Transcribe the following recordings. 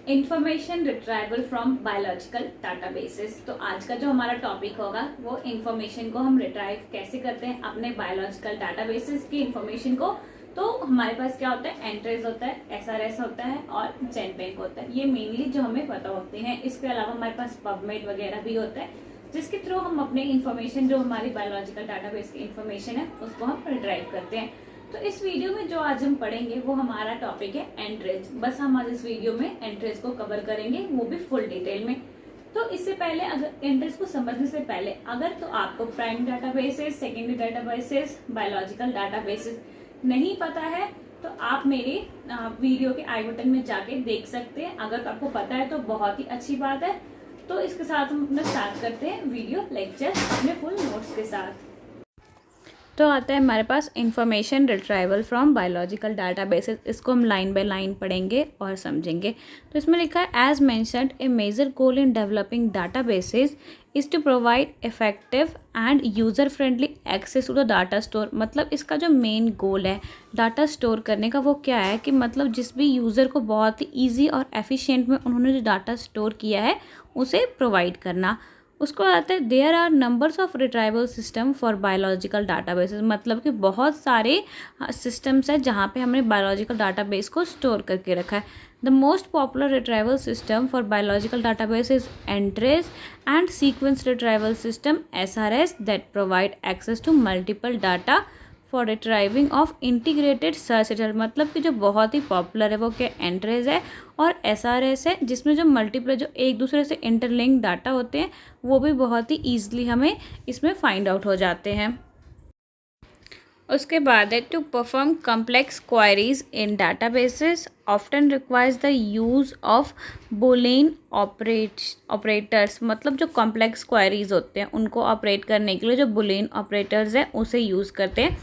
Information retrieval from biological databases. तो आज का जो हमारा टॉपिक होगा वो इंफॉर्मेशन को हम रिट्राइव कैसे करते हैं अपने बायोलॉजिकल डाटाबेसेस की इंफॉर्मेशन को। तो हमारे पास क्या होता है, एंट्रीज होता है, एसआरएस होता है और जेनबैंक होता है। ये मेनली जो हमें पता होते हैं। इसके अलावा हमारे पास पबमेड वगैरह भी होता है जिसके थ्रू हम अपने इंफॉर्मेशन, जो हमारी बायोलॉजिकल डाटाबेस की इंफॉर्मेशन है, उसको हम रिट्राइव करते हैं। तो इस वीडियो में जो आज हम पढ़ेंगे वो हमारा टॉपिक है एंट्रीज। बस हम आज इस वीडियो में एंट्रीज को कवर करेंगे, वो भी फुल डिटेल में। तो इससे पहले, अगर एंट्रीज को समझने से पहले अगर तो आपको primary databases, secondary databases, biological databases नहीं पता है तो आप मेरे वीडियो के आई बटन में जाके देख सकते हैं। अगर आपको पता है तो बहुत ही अच्छी बात है। तो इसके साथ हम अपना स्टार्ट करते हैं वीडियो लेक्चर अपने फुल नोट्स के साथ। तो आता है हमारे पास information retrieval from biological databases. इसको हम लाइन बाय लाइन पढ़ेंगे और समझेंगे। तो इसमें लिखा है, as mentioned a major goal in developing databases is to provide effective and user friendly access to the data store. मतलब इसका जो मेन गोल है डाटा स्टोर करने का वो क्या है कि मतलब जिस भी यूज़र को बहुत ही ईजी और एफिशिएंट में उन्होंने जो डाटा स्टोर किया है उसे प्रोवाइड करना। उसको आता है there are numbers of retrieval system for biological databases. मतलब कि बहुत सारे सिस्टम्स हैं जहाँ पे हमने बायोलॉजिकल डाटाबेस को स्टोर करके रखा है। The most popular retrieval system for biological database is entries and sequence retrieval system SRS that provide access to multiple data for retrieving of integrated search result. मतलब कि जो बहुत ही पॉपुलर है वो क्या, एंट्रीज है और SRS है, जिसमें जो मल्टीपल, जो एक दूसरे से इंटरलिंक डाटा होते हैं वो भी बहुत ही ईजिली हमें इसमें फाइंड आउट हो जाते हैं। उसके बाद है, to perform complex queries in databases often requires the use of boolean operators. मतलब जो कॉम्प्लेक्स क्वायरीज होते हैं उनको ऑपरेट करने के लिए जो बूलियन ऑपरेटर्स हैं उसे यूज़ करते हैं।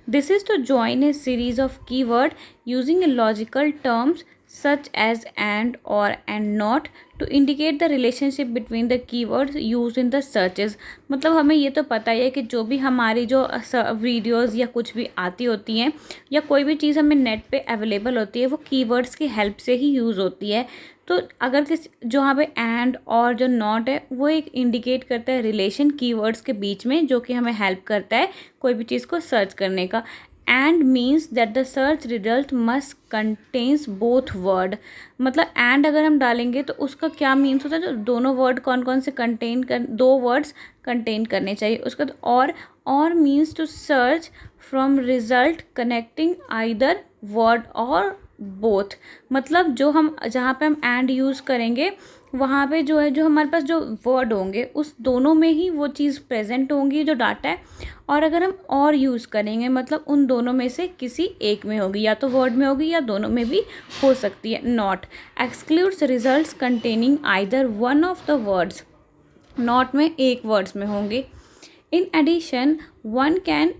This is to join a series of keyword using a logical terms such as and or and not to indicate the relationship between the keywords used in the searches। मतलब हमें ये तो पता ही है कि जो भी हमारी जो वीडियोस या कुछ भी आती होती हैं या कोई भी चीज़ हमें नेट पे अवेलेबल होती है वो कीवर्ड्स की हेल्प से ही यूज़ होती है। तो अगर किसी जो यहाँ पे एंड और जो नॉट है वो एक इंडिकेट करता है रिलेशन कीवर्ड्स के बीच में, जो कि हमें हेल्प करता है कोई भी चीज़ को सर्च करने का। And means that the search result must contains both word. मतलब एंड अगर हम डालेंगे तो उसका क्या मीन्स होता है, जो दोनों वर्ड कौन कौन से कंटेन कर, दो वर्ड्स कंटेन करने चाहिए। उसका or means to search from result connecting either word or both. मतलब जो हम जहाँ पे हम एंड यूज़ करेंगे वहाँ पे जो है, जो हमारे पास जो वर्ड होंगे उस दोनों में ही वो चीज़ प्रेजेंट होंगी जो डाटा है। और अगर हम और यूज़ करेंगे मतलब उन दोनों में से किसी एक में होगी, या तो वर्ड में होगी या दोनों में भी हो सकती है। Not excludes results containing either one of the words. Not में एक वर्ड्स में होंगे। In addition one can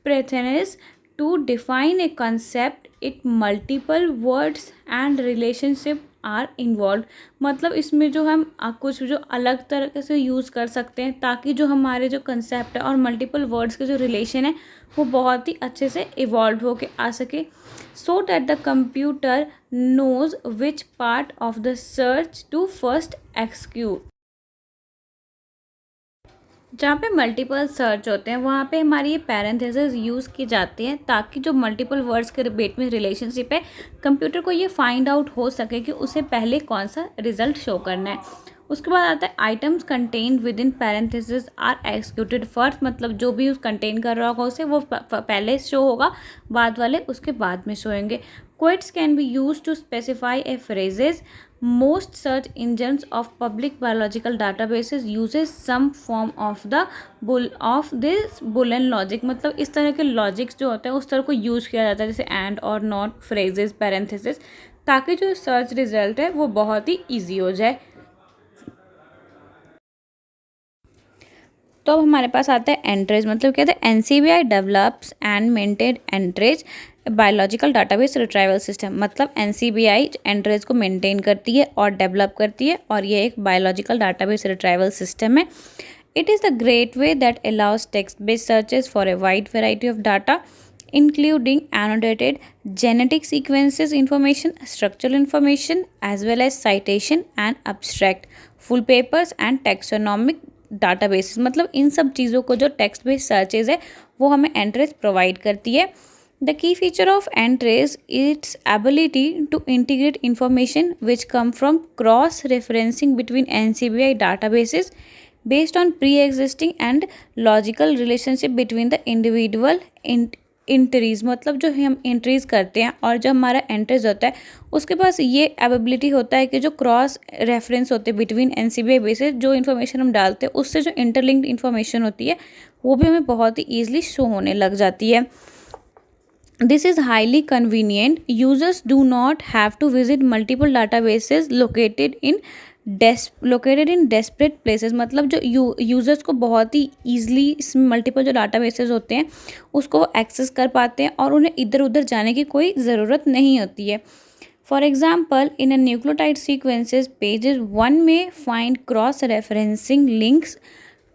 parentheses to define a concept it multiple words and relationship are involve. मतलब इसमें जो हम कुछ जो अलग तरह से यूज़ कर सकते हैं ताकि जो हमारे जो कंसेप्ट है और मल्टीपल वर्ड्स के जो रिलेशन है वो बहुत ही अच्छे से इवॉल्व होके आ सके, so that the computer knows which part of the search to first execute. जहाँ पे मल्टीपल सर्च होते हैं वहाँ पे हमारी ये पैरेंथेसिस यूज़ की जाती है ताकि जो मल्टीपल वर्ड्स के बीच में रिलेशनशिप है कंप्यूटर को ये फाइंड आउट हो सके कि उसे पहले कौन सा रिजल्ट शो करना है। उसके बाद आता है, items contain within parenthesis are executed first. मतलब जो भी उस कंटेन कर रहा होगा उसे वो पहले शो होगा, बाद वाले उसके बाद में शो होंगे। Quotes can be use to specify a phrases. Most search engines of public biological databases uses some form of this Boolean logic। मतलब इस तरह के लॉजिक्स जो होते हैं उस तरह को यूज़ किया जाता है, जैसे एंड और नॉट, फ्रेजेस, पैरेंथेसिस, ताकि जो सर्च रिजल्ट है वो बहुत ही ईजी हो जाए। तो अब हमारे पास आता है एंट्रीज। मतलब क्या था, NCBI develops and maintain entries biological database retrieval system. मतलब NCBI एंट्रीज को मेंटेन करती है और डेवलप करती है और ये एक बायोलॉजिकल डाटाबेस रिट्राइवल सिस्टम है। It is the great way that allows text based searches for a wide variety of data including annotated genetic sequences information, structural information, as well as citation and abstract, full papers and taxonomic databases। मतलब इन सब चीज़ों को जो text based searches है वो हमें एंट्रेज provide करती है। The key feature of Entrace is its ability to integrate information which come from cross-referencing between NCBI databases based on pre-existing and logical relationship between the individual entries. मतलब जो हम entries करते हैं और जो हमारा एंट्रीज होता है उसके पास ये एबिलिटी होता है कि जो क्रॉस रेफरेंस होते हैं बिटवीन NCBI बेसिस, जो इन्फॉर्मेशन हम डालते हैं उससे जो इंटरलिंक्ड इन्फॉर्मेशन होती है वो भी हमें बहुत ही ईजिली शो होने लग जाती है। This is highly convenient. Users do not have to visit multiple databases located in desperate places। मतलब जो यूज़र्स को बहुत ही ईजिली इसमें मल्टीपल जो डाटाबेसेस होते हैं उसको वो एक्सेस कर पाते हैं और उन्हें इधर उधर जाने की कोई ज़रूरत नहीं होती है। For example, in a nucleotide sequences pages, one may find cross-referencing links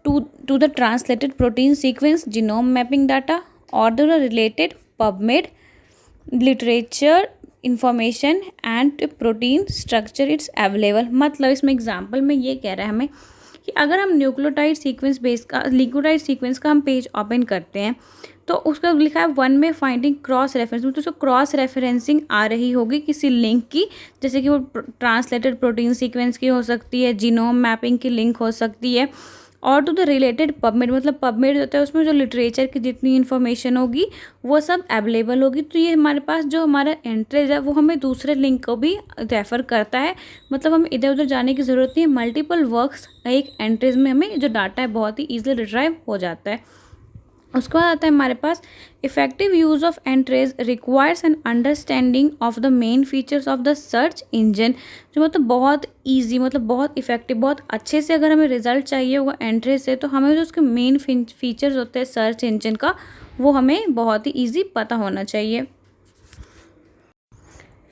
to the translated protein sequence, genome mapping data, or the related PubMed literature information and protein structure it's available। मतलब इसमें example में ये कह रहा है हमें कि अगर हम न्यूक्लियोटाइड सीक्वेंस का हम पेज ओपन करते हैं तो उसका लिखा है वन में फाइंडिंग क्रॉस रेफरेंस, मतलब उसको क्रॉस रेफरेंसिंग आ रही होगी किसी लिंक की, जैसे कि वो ट्रांसलेटेड प्रोटीन सीक्वेंस की हो सकती है, जीनोम मैपिंग की लिंक हो सकती है, और टू द रिलेटेड पबमेड। मतलब पबमेड होता है उसमें जो लिटरेचर की जितनी इन्फॉर्मेशन होगी वो सब अवेलेबल होगी। तो ये हमारे पास जो हमारा एंट्रेज है वो हमें दूसरे लिंक को भी रेफ़र करता है। मतलब हमें इधर उधर जाने की ज़रूरत नहीं है, मल्टीपल वर्क्स एक एंट्रेज में हमें जो डाटा है बहुत ही ईजिली रिट्राइव हो जाता है। उसके बाद आता है हमारे पास effective use of Entrez requires an understanding of the main features of the search engine. जो मतलब बहुत ईजी, मतलब बहुत इफेक्टिव, बहुत अच्छे से अगर हमें रिजल्ट चाहिए होगा एंट्रेज से तो हमें जो उसके मेन फीचर्स होते हैं सर्च इंजन का वो हमें बहुत ही ईजी पता होना चाहिए।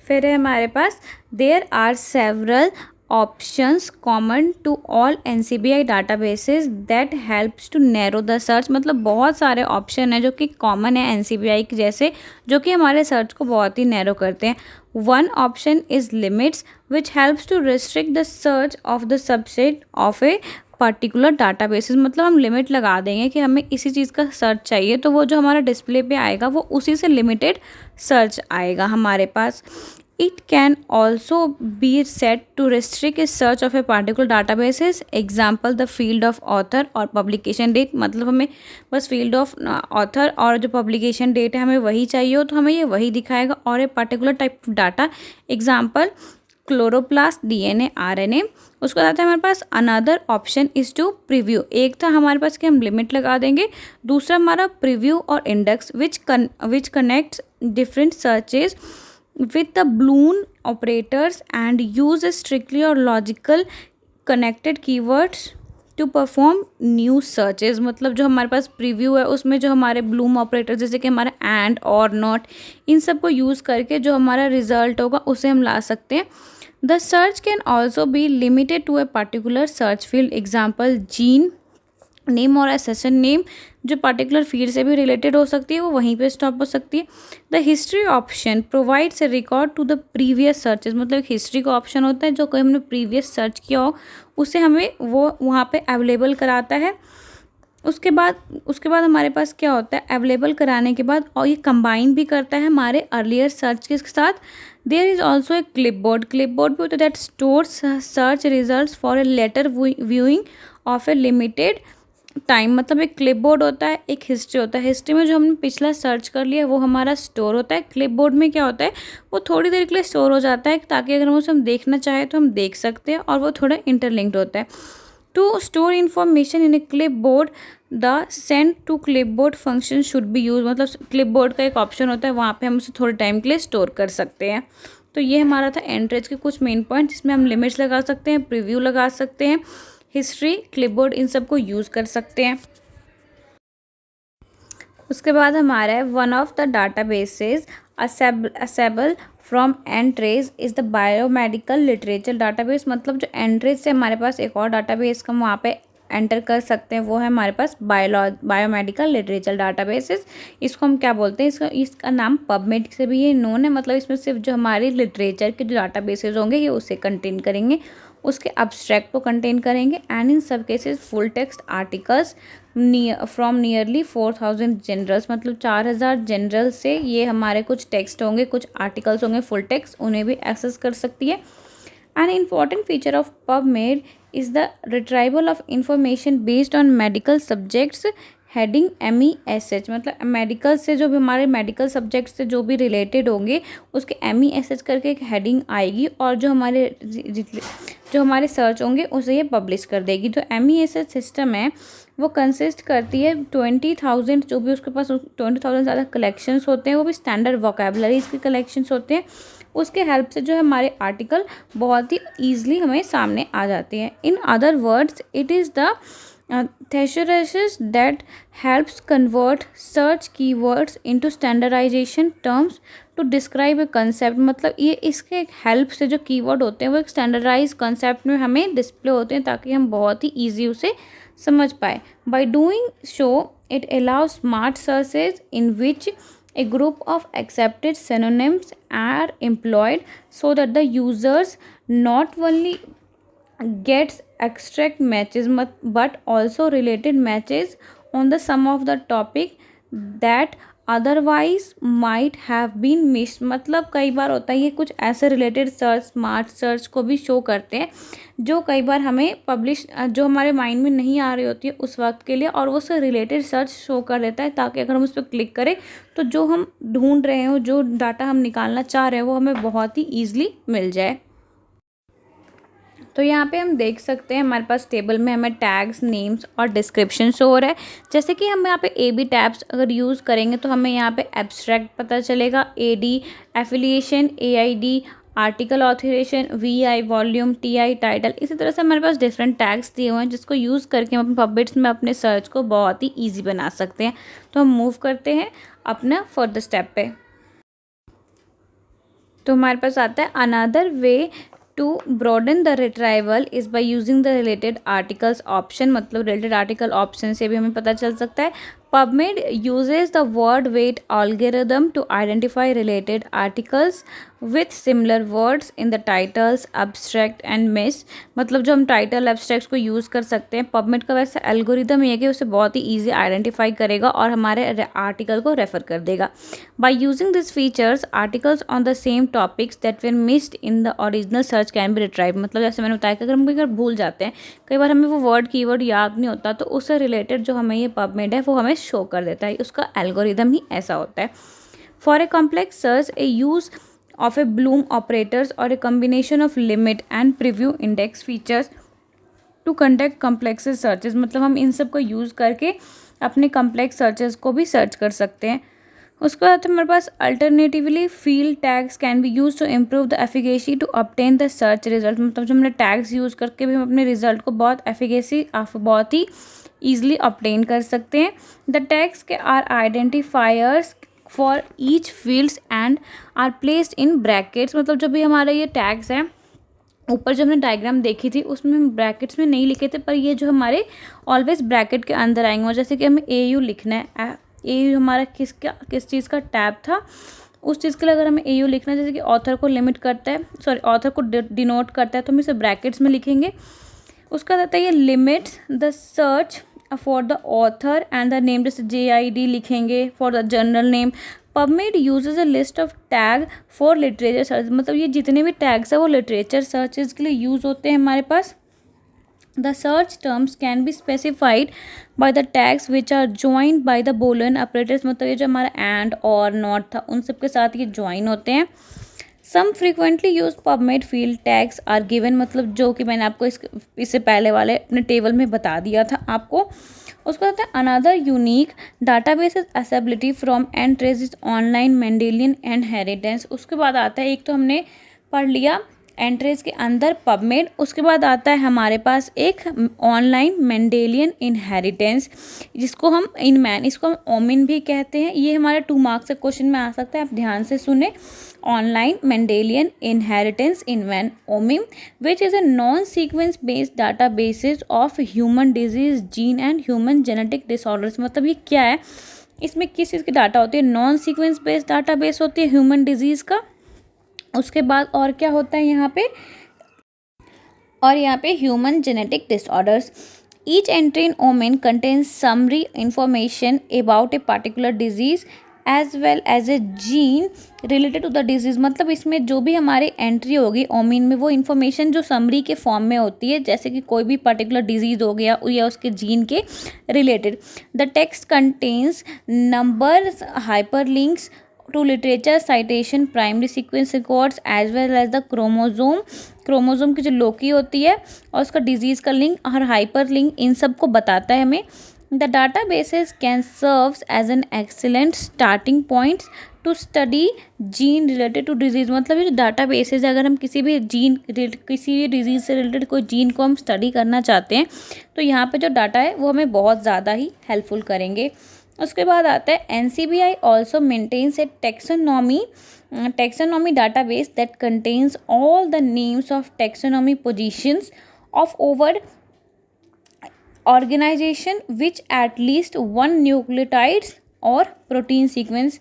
फिर है हमारे पास there are several options common to all NCBI databases that helps to narrow the search। मतलब बहुत सारे ऑप्शन हैं जो कि कॉमन है NCBI के जैसे, जो कि हमारे सर्च को बहुत ही नैरो करते हैं। One option is limits which helps to restrict the search of the subset of a particular databases. मतलब हम लिमिट लगा देंगे कि हमें इसी चीज़ का सर्च चाहिए तो वो जो हमारा डिस्प्ले पे आएगा वो उसी से लिमिटेड सर्च आएगा हमारे पास। It can also be set to restrict a search of a particular databases, example the field of author और publication date। मतलब हमें बस field of author और जो publication date है हमें वही चाहिए हो तो हमें ये वही दिखाएगा, और एक particular type of data example chloroplast DNA RNA। उसके साथ हमारे पास another option is to preview. एक था हमारे पास कि हम लिमिट लगा देंगे, दूसरा हमारा प्रीव्यू और index which connects different searches with the Bloom operators and use strictly or logical connected keywords to perform new searches। मतलब जो हमारे पास प्रीव्यू है उसमें जो हमारे ब्लूम ऑपरेटर जैसे कि हमारा एंड और नॉट इन सब को यूज़ करके जो हमारा रिजल्ट होगा उसे हम ला सकते हैं। The search can also be limited to a particular search field, example gene name or accession name जो पर्टिकुलर फील्ड से भी रिलेटेड हो सकती है वो वहीं पे स्टॉप हो सकती है। The history option provides a record to the previous searches. मतलब हिस्ट्री का ऑप्शन होता है जो कोई हमने प्रीवियस सर्च किया हो उसे हमें वो वहाँ पे अवेलेबल कराता है। उसके बाद हमारे पास क्या होता है, अवेलेबल कराने के बाद और ये कंबाइन भी करता है हमारे अर्लियर सर्च के साथ। There is also a clipboard भी होता है that stores search result for a later viewing of a limited time. मतलब एक क्लिपबोर्ड होता है, एक हिस्ट्री होता है। हिस्ट्री में जो हमने पिछला सर्च कर लिया वो हमारा स्टोर होता है। क्लिपबोर्ड में क्या होता है वो थोड़ी देर के लिए स्टोर हो जाता है ताकि अगर हम उसे देखना चाहें तो हम देख सकते हैं, और वो थोड़ा इंटरलिंक्ड होता है। To store information in a clipboard the send to clipboard function should be use. मतलब क्लिपबोर्ड का एक ऑप्शन होता है वहाँ पे हम उसे थोड़े टाइम के लिए स्टोर कर सकते हैं। तो ये हमारा था एंट्रेज के कुछ मेन पॉइंट जिसमें हम लिमिट्स लगा सकते हैं, प्रीव्यू लगा सकते हैं, हिस्ट्री, क्लिपबोर्ड इन सब को यूज़ कर सकते हैं। उसके बाद हमारा है one of the databases assembled from Entrez is the biomedical literature database. मतलब जो एंट्रेज से हमारे पास एक और डाटाबेस का वहाँ पे एंटर कर सकते हैं वो है हमारे पास बायोमेडिकल लिटरेचर डाटाबेसेस। इसको हम क्या बोलते हैं, इसका नाम पबमेड से भी ये नोन है। मतलब इसमें सिर्फ जो हमारे लिटरेचर के जो डाटाबेसेस होंगे ये उसे कंटेन करेंगे, उसके अब्स्ट्रैक्ट को कंटेन करेंगे एंड इन सब cases full text articles from nearly 4000 generals. मतलब 4000 जनरल से ये हमारे कुछ टेक्स्ट होंगे, कुछ आर्टिकल्स होंगे फुल टेक्स्ट, उन्हें भी एक्सेस कर सकती है। An important feature of PubMed is the retrieval of information based on medical subjects heading MESH। मतलब मेडिकल से जो भी हमारे मेडिकल सब्जेक्ट से जो भी रिलेटेड होंगे उसके MESH करके एक हेडिंग आएगी और जो हमारे सर्च होंगे उसे ये पब्लिश कर देगी। जो MESH सिस्टम है वो कंसिस्ट करती है 20,000, जो भी उसके पास 20,000 ज़्यादा कलेक्शंस होते हैं, वो भी स्टैंडर्ड वोकेबलरीज के कलेक्शंस होते हैं। उसके हेल्प से जो है हमारे आर्टिकल बहुत ही ईजिली हमें सामने आ जाते हैं। In other words it is the thesaurus that helps convert search keywords into standardization terms to describe a concept। मतलब ये इसके हेल्प से जो कीवर्ड होते हैं वो एक स्टैंडर्डाइज कंसेप्ट में हमें डिस्प्ले होते हैं ताकि हम बहुत ही ईजी उसे समझ पाए। By doing so it allows smart searches in which a group of accepted synonyms are employed so that the users not only gets abstract matches but also related matches on the sum of the topic that otherwise might have been missed। मतलब कई बार होता है ये कुछ ऐसे related search, smart search को भी show करते हैं जो कई बार हमें जो हमारे माइंड में नहीं आ रही होती है उस वक्त के लिए, और वो उससे रिलेटेड सर्च शो कर देता है ताकि अगर हम उस पर क्लिक करें तो जो हम ढूंढ रहे हो, जो डाटा हम निकालना चाह रहे हैं वो हमें बहुत ही ईजिली मिल जाए। तो यहाँ पे हम देख सकते हैं हमारे पास टेबल में हमें टैग्स, नेम्स और डिस्क्रिप्शन शो हो रहा है। जैसे कि हम यहाँ पे AB टैब्स अगर यूज़ करेंगे तो हमें यहाँ पे एब्स्ट्रैक्ट पता चलेगा, AD affiliation, AID article authorization, VI volume, TI title. इसी तरह से हमारे पास डिफरेंट टैग्स दिए हुए हैं जिसको यूज़ करके हम अपने पबमेड्स में अपने सर्च को बहुत ही ईजी बना सकते हैं। तो हम मूव करते हैं अपना फर्दर स्टेप पे। तो हमारे पास आता है another way to broaden the retrieval is by using the related articles option। मतलब related article option से भी हमें पता चल सकता है। PubMed uses the word weight algorithm to identify related articles with similar words in the titles, abstract and miss। मतलब जो हम टाइटल, एब्स्ट्रैक्ट को यूज़ कर सकते हैं, PubMed का वैसे एल्गोरिदम ये है कि उसे बहुत ही ईजी आइडेंटिफाई करेगा और हमारे आर्टिकल को रेफर कर देगा। By using this features articles on the same topics that were missed in the original search can be retrieve. मतलब जैसे मैंने बताया कि अगर हम अगर भूल जाते हैं, कई बार हमें वो वर्ड कीवर्ड याद नहीं होता, तो उससे रिलेटेड जो हमें ये PubMed है वो हमें शो कर देता है। उसका एल्गोरिदम ही ऐसा होता है। For a complex search A use of a Bloom operators or a combination of limit and preview index features to conduct complex searches। मतलब हम इन सब को यूज़ करके अपने कॉम्प्लेक्स सर्चेस को भी सर्च कर सकते हैं। उसके बाद हमारे पास alternatively field tags can be use to improve the efficacy to obtain the search result. मतलब जो हमने टैग्स यूज़ करके भी हम अपने रिजल्ट को बहुत ही ईजिली ऑब्टेन कर सकते हैं। द टैग्स के are identifiers for each fields and are placed in brackets. मतलब जो भी हमारे ये टैग्स हैं, ऊपर जो हमने डायग्राम देखी थी उसमें हम ब्रैकेट्स में नहीं लिखे थे, पर ये जो हमारे ऑलवेज ब्रैकेट के अंदर आएंगे। जैसे कि हमें AU लिखना है, AU हमारा किस चीज़ का टैब था, उस चीज़ के लिए अगर हमें AU लिखना है, जैसे कि ऑथर को लिमिट करता है, ऑथर को डिनोट करता है, तो हम इसे ब्रैकेट्स में लिखेंगे। उसका रहता है ये limits the search for the author and the name, जैसे JID लिखेंगे for the general name. PubMed usage a list of tag for literature search. मतलब ये जितने भी टैग्स है वो लिटरेचर सर्चेज के लिए यूज़ होते हैं हमारे पास। The search terms can be specified by the tags which are joined by the Boolean operators. मतलब ये जो हमारा एंड और नॉट था उन सब के साथ ये ज्वाइन होते हैं। Some frequently use PubMed field tags are given. मतलब जो कि मैंने आपको इससे पहले वाले अपने टेबल में बता दिया था आपको। उसको कहते हैं another unique database assembly from entries online Mendelian inheritance. उसके बाद आता है, एक तो हमने पढ़ लिया एंट्रीज के अंदर पबमेड, उसके बाद आता है हमारे पास एक ऑनलाइन मेंडेलियन इनहेरिटेंस, जिसको हम इनमैन, इसको हम ओमिन भी कहते हैं। ये हमारे 2 मार्क्स के क्वेश्चन में आ सकता है, आप ध्यान से सुने। Online Mendelian inheritance in man OMIM which is a non sequence based data basis of human disease gene and human genetic disorders. मतलब ये क्या है, इसमें किस चीज़ की डाटा होती है, non sequence based data base होती है ह्यूमन डिजीज़ का। उसके बाद और क्या होता है यहाँ पे, और यहाँ पे human genetic disorders. Each entry in OMIM contains summary information about a particular disease as well as a gene related to the disease. मतलब इसमें जो भी हमारी एंट्री होगी ओमिन में, वो इन्फॉर्मेशन जो समरी के फॉर्म में होती है, जैसे कि कोई भी पर्टिकुलर डिजीज हो गया या उसके जीन के related. The text contains numbers, hyperlinks to literature citation, primary sequence records as well as the chromosome की जो लोकी होती है और उसका डिजीज़ का लिंक और हाइपर लिंक, इन सब को बताता है हमें। The databases can serves as an excellent starting points to study gene related to disease. मतलब ये जो डाटा बेसिस है, अगर हम किसी भी डिजीज़ से रिलेटेड कोई जीन को हम स्टडी करना चाहते हैं तो यहाँ पे जो डाटा है वो हमें बहुत ज़्यादा ही हेल्पफुल करेंगे। उसके बाद आता है NCBI also maintains a taxonomy database that contains all the names of taxonomy positions of over organization which at least one nucleotides और प्रोटीन सीक्वेंस।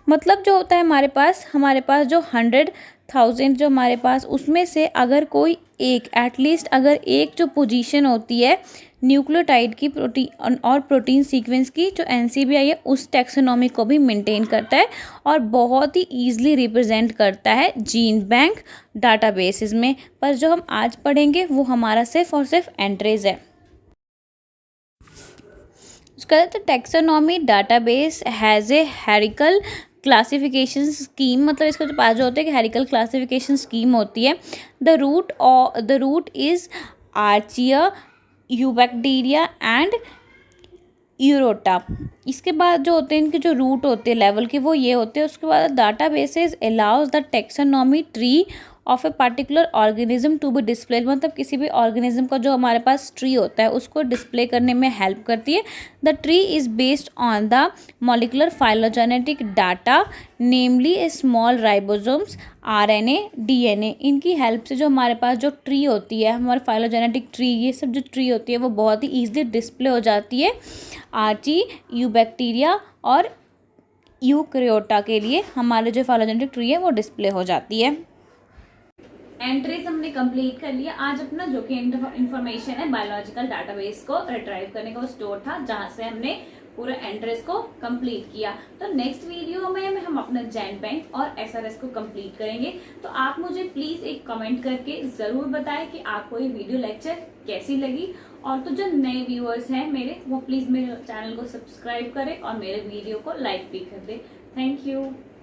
मतलब जो होता है हमारे पास जो 100,000 जो हमारे पास, उसमें से अगर कोई एक एटलीस्ट अगर एक जो पोजीशन होती है न्यूक्लियोटाइड की प्रोटीन और प्रोटीन सीक्वेंस की, जो NCBI है उस टैक्सोनॉमी को भी मेंटेन करता है और बहुत ही ईजिली रिप्रेजेंट करता है जीन बैंक डाटाबेसेस में। पर जो हम आज पढ़ेंगे वो हमारा सिर्फ और सिर्फ एंट्रीज है। उसका taxonomy database has a hierarchical classification scheme. मतलब इसका जो पास जो होता है कि हेरिकल क्लासिफिकेशन स्कीम होती है। The root is archaea, eubacteria and eukaryota. इसके बाद जो होते हैं इनके जो रूट होते हैं लेवल के वो ये होते हैं। उसके बाद databases allows the taxonomy tree of a particular organism to be display. मतलब किसी भी ऑर्गेनिज्म का जो हमारे पास ट्री होता है उसको डिस्प्ले करने में हेल्प करती है। The tree is based on the molecular phylogenetic data namely A small ribosomes, RNA, DNA। इनकी हेल्प से जो हमारे पास जो ट्री होती है, हमारे फाइलोजेनेटिक ट्री, ये सब जो ट्री होती है वो बहुत ही ईजिली डिस्प्ले हो जाती है। आर्ची, यूबैक्टीरिया और यूकैरियोटा के लिए हमारे जो फाइलोजेनेटिक ट्री है वो डिस्प्ले हो जाती है। एंट्रीज हमने कंप्लीट कर लिया। आज अपना जो कि इंफॉर्मेशन है बायोलॉजिकल डाटाबेस को रिट्राइव करने का स्टोर था, जहां से हमने पूरा एंट्रीज को कंप्लीट किया। तो नेक्स्ट वीडियो में हम अपना जैन बैंक और SRS को कंप्लीट करेंगे। तो आप मुझे प्लीज एक कमेंट करके जरूर बताएं कि आपको ये वीडियो लेक्चर कैसी लगी। और तो जो नए व्यूअर्स हैं मेरे, वो प्लीज मेरे चैनल को सब्सक्राइब करें और मेरे वीडियो को लाइक भी कर दें। Thank you.